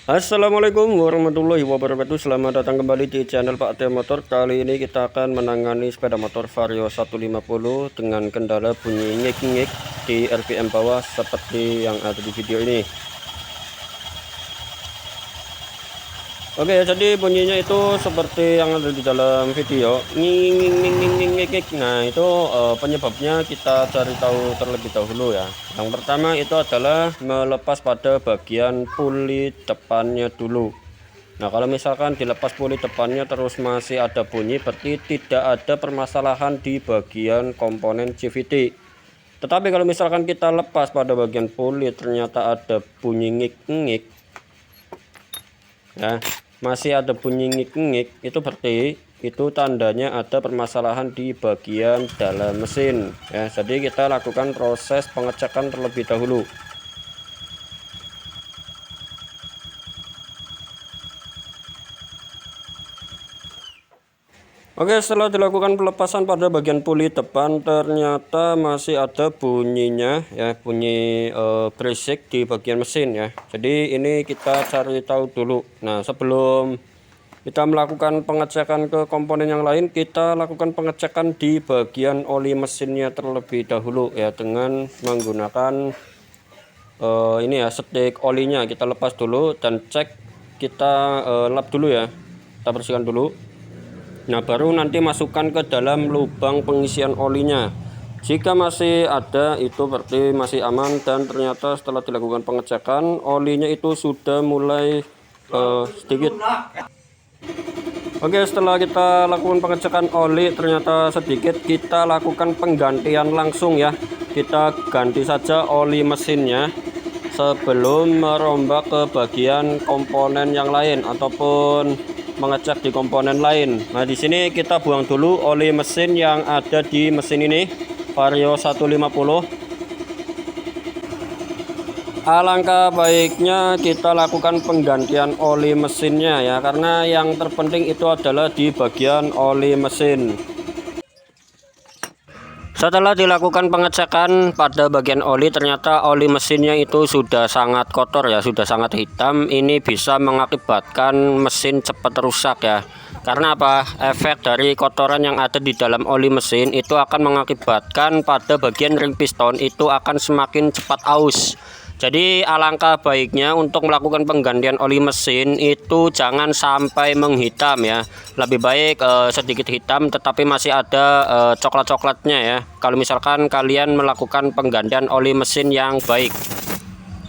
Assalamualaikum warahmatullahi wabarakatuh. Selamat datang kembali di channel Pak Teo Motor. Kali ini kita akan menangani sepeda motor Vario 150 dengan kendala bunyi ngik-ngik di RPM bawah seperti yang ada di video ini. Oke, jadi bunyinya itu seperti yang ada di dalam video, ngik. Nah, itu penyebabnya kita cari tahu terlebih dahulu ya. Yang pertama itu adalah melepas pada bagian puli depannya dulu. Nah, kalau misalkan dilepas puli depannya terus masih ada bunyi, berarti tidak ada permasalahan di bagian komponen CVT. Tetapi kalau misalkan kita lepas pada bagian puli ternyata ada bunyi ngik-ngik, ya, masih ada bunyi ngik-ngik, itu berarti itu tandanya ada permasalahan di bagian dalam mesin ya. Jadi kita lakukan proses pengecekan terlebih dahulu. Oke, setelah dilakukan pelepasan pada bagian puli depan ternyata masih ada bunyinya ya, bunyi berisik di bagian mesin ya. Jadi ini kita cari tahu dulu. Nah, sebelum kita melakukan pengecekan ke komponen yang lain, kita lakukan pengecekan di bagian oli mesinnya terlebih dahulu ya, dengan menggunakan ini ya, stik olinya kita lepas dulu dan cek, kita lap dulu ya, kita bersihkan dulu. Nah, baru nanti masukkan ke dalam lubang pengisian olinya. Jika masih ada, itu berarti masih aman, dan ternyata setelah dilakukan pengecekan olinya itu sudah mulai sedikit. Oke, setelah kita lakukan pengecekan oli ternyata sedikit, kita lakukan penggantian langsung ya. Kita ganti saja oli mesinnya sebelum merombak ke bagian komponen yang lain ataupun mengecek di komponen lain. Nah, di sini kita buang dulu oli mesin yang ada di mesin ini, Vario 150. Alangkah baiknya kita lakukan penggantian oli mesinnya ya, karena yang terpenting itu adalah di bagian oli mesin. Setelah dilakukan pengecekan pada bagian oli, ternyata oli mesinnya itu sudah sangat kotor ya, sudah sangat hitam. Ini bisa mengakibatkan mesin cepat rusak ya. Karena apa? Efek dari kotoran yang ada di dalam oli mesin itu akan mengakibatkan pada bagian ring piston itu akan semakin cepat aus. Jadi alangkah baiknya untuk melakukan penggantian oli mesin itu jangan sampai menghitam ya. Lebih baik sedikit hitam tetapi masih ada coklat-coklatnya ya, kalau misalkan kalian melakukan penggantian oli mesin yang baik.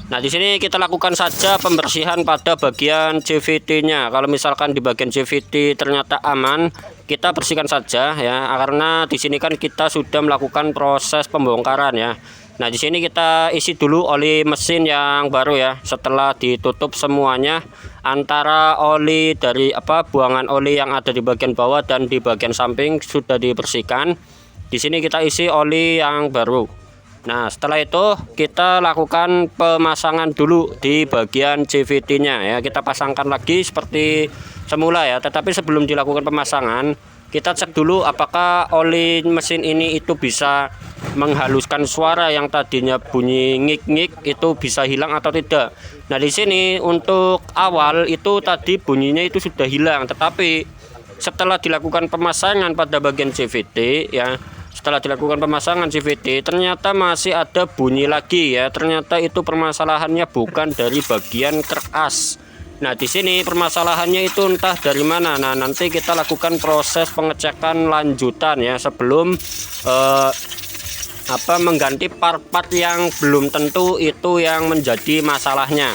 Nah, di sini kita lakukan saja pembersihan pada bagian CVT-nya. Kalau misalkan di bagian CVT ternyata aman, kita bersihkan saja ya, karena di sini kan kita sudah melakukan proses pembongkaran ya. Nah, di sini kita isi dulu oli mesin yang baru ya. Setelah ditutup semuanya, antara oli dari buangan oli yang ada di bagian bawah dan di bagian samping sudah dibersihkan. Di sini kita isi oli yang baru. Nah, setelah itu kita lakukan pemasangan dulu di bagian CVT-nya ya. Kita pasangkan lagi seperti semula ya. Tetapi sebelum dilakukan pemasangan, kita cek dulu apakah oli mesin ini itu bisa menghaluskan suara yang tadinya bunyi ngik-ngik itu bisa hilang atau tidak. Nah, di sini untuk awal itu tadi bunyinya itu sudah hilang, tetapi setelah dilakukan pemasangan pada bagian CVT ya, setelah dilakukan pemasangan CVT ternyata masih ada bunyi lagi ya. Ternyata itu permasalahannya bukan dari bagian krek as. Nah, di sini permasalahannya itu entah dari mana. Nah, nanti kita lakukan proses pengecekan lanjutan ya, sebelum mengganti part-part yang belum tentu itu yang menjadi masalahnya.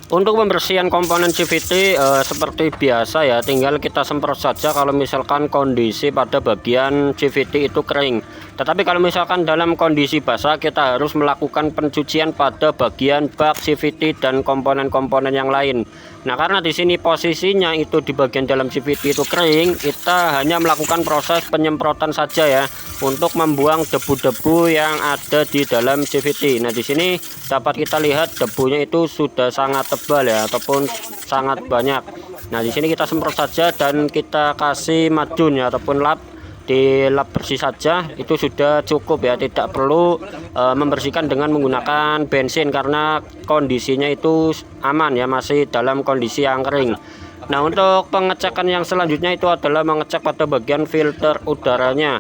Untuk pembersihan komponen CVT seperti biasa ya, tinggal kita semprot saja kalau misalkan kondisi pada bagian CVT itu kering. Tetapi kalau misalkan dalam kondisi basah, kita harus melakukan pencucian pada bagian bak CVT dan komponen-komponen yang lain. Nah, karena di sini posisinya itu di bagian dalam CVT itu kering, kita hanya melakukan proses penyemprotan saja ya, untuk membuang debu-debu yang ada di dalam CVT. Nah, di sini dapat kita lihat debunya itu sudah sangat tebal ya, ataupun sangat banyak. Nah, di sini kita semprot saja dan kita kasih madun ya, ataupun lap dilap bersih saja itu sudah cukup ya, tidak perlu membersihkan dengan menggunakan bensin karena kondisinya itu aman ya, masih dalam kondisi yang kering. Nah, untuk pengecekan yang selanjutnya itu adalah mengecek pada bagian filter udaranya.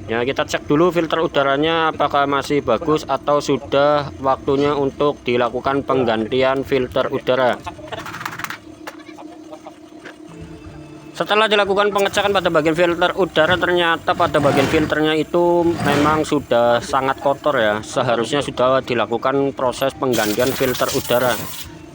Ya, kita cek dulu filter udaranya apakah masih bagus atau sudah waktunya untuk dilakukan penggantian filter udara. Setelah dilakukan pengecekan pada bagian filter udara, ternyata pada bagian filternya itu memang sudah sangat kotor ya. Seharusnya sudah dilakukan proses penggantian filter udara.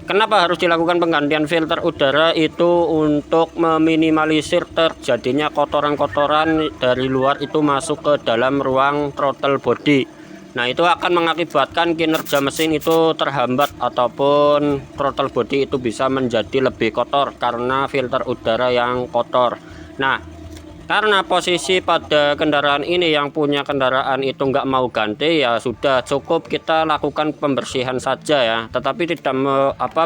Kenapa harus dilakukan penggantian filter udara? Itu untuk meminimalisir terjadinya kotoran-kotoran dari luar itu masuk ke dalam ruang throttle body. Nah, itu akan mengakibatkan kinerja mesin itu terhambat ataupun throttle body itu bisa menjadi lebih kotor karena filter udara yang kotor. Nah, karena posisi pada kendaraan ini yang punya kendaraan itu nggak mau ganti, ya sudah cukup kita lakukan pembersihan saja ya, tetapi tidak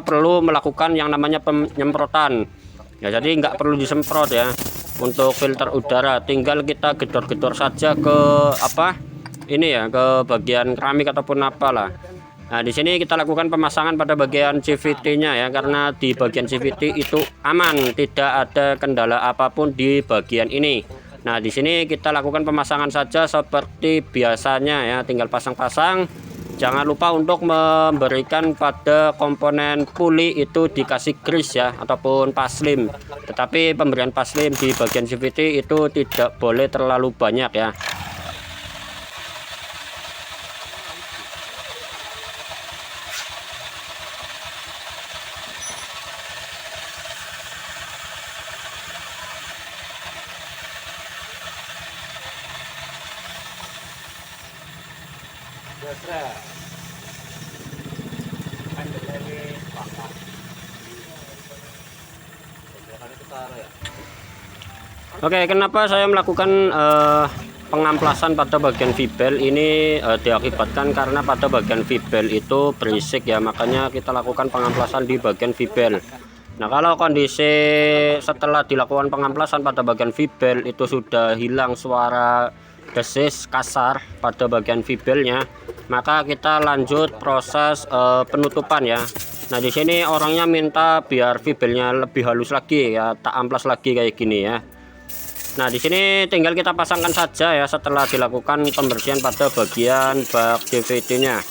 perlu melakukan yang namanya penyemprotan ya, jadi nggak perlu disemprot ya untuk filter udara, tinggal kita gedor-gedor saja ke ini ya, ke bagian keramik ataupun apalah. Nah, di sini kita lakukan pemasangan pada bagian CVT-nya ya, karena di bagian CVT itu aman, tidak ada kendala apapun di bagian ini. Nah, di sini kita lakukan pemasangan saja seperti biasanya ya, tinggal pasang-pasang. Jangan lupa untuk memberikan pada komponen puli itu dikasih grease ya, ataupun paslim. Tetapi pemberian paslim di bagian CVT itu tidak boleh terlalu banyak ya. Oke, kenapa saya melakukan pengamplasan pada bagian vibel ini? Diakibatkan karena pada bagian vibel itu berisik ya, makanya kita lakukan pengamplasan di bagian vibel. Nah, kalau kondisi setelah dilakukan pengamplasan pada bagian vibel itu sudah hilang suara desis kasar pada bagian vibelnya, maka kita lanjut proses penutupan ya. Nah, di sini orangnya minta biar vibelnya lebih halus lagi ya, tak amplas lagi kayak gini ya. Nah, di sini tinggal kita pasangkan saja ya setelah dilakukan pembersihan pada bagian bak DVD-nya.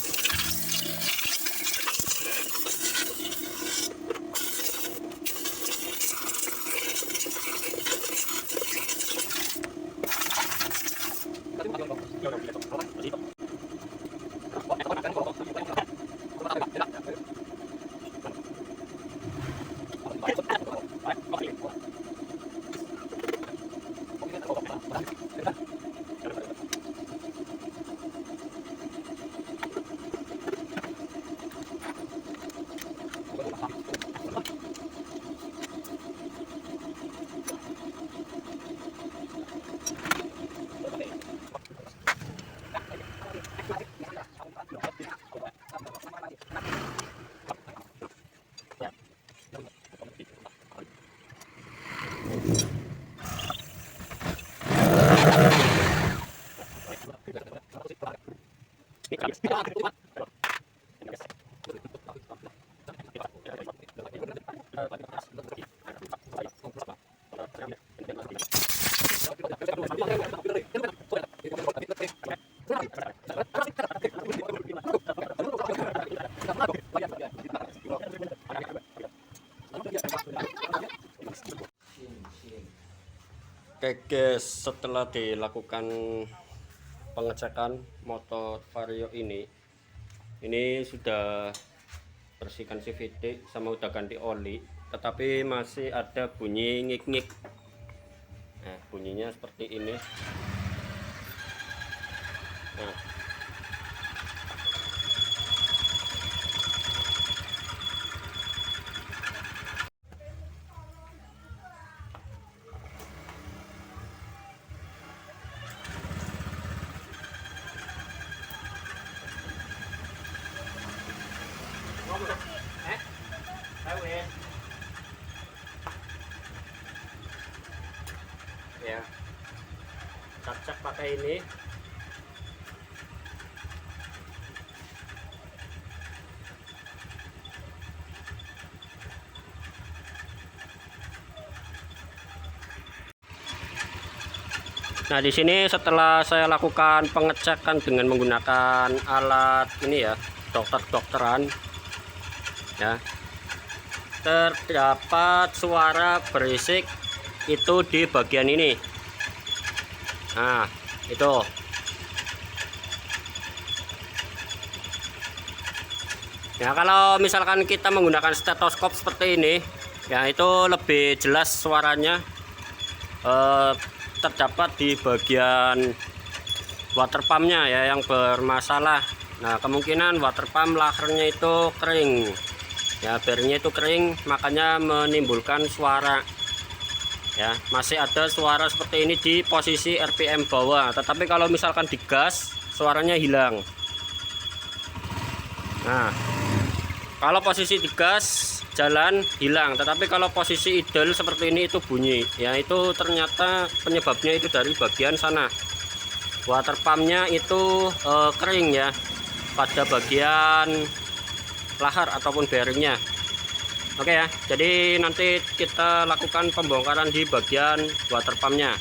Oke guys, setelah dilakukan pengecekan motor Vario ini sudah bersihkan CVT sama udah ganti oli, tetapi masih ada bunyi ngik-ngik. Nah, bunyinya seperti ini. Nah, ya. ini. Nah, di sini setelah saya lakukan pengecekan dengan menggunakan alat ini ya, dokteran ya, terdapat suara berisik itu di bagian ini. Nah, itu. Ya, kalau misalkan kita menggunakan stetoskop seperti ini, ya itu lebih jelas suaranya. Terdapat di bagian water pumpnya ya yang bermasalah. Nah, kemungkinan water pump lahernya itu kering ya, bearingnya itu kering, makanya menimbulkan suara ya. Masih ada suara seperti ini di posisi RPM bawah, tetapi kalau misalkan digas suaranya hilang. Nah, kalau posisi digas jalan hilang, tetapi kalau posisi idle seperti ini itu bunyi ya. Itu ternyata penyebabnya itu dari bagian sana, water pumpnya itu kering ya pada bagian lahar ataupun bearingnya. Oke ya, jadi nanti kita lakukan pembongkaran di bagian water pumpnya.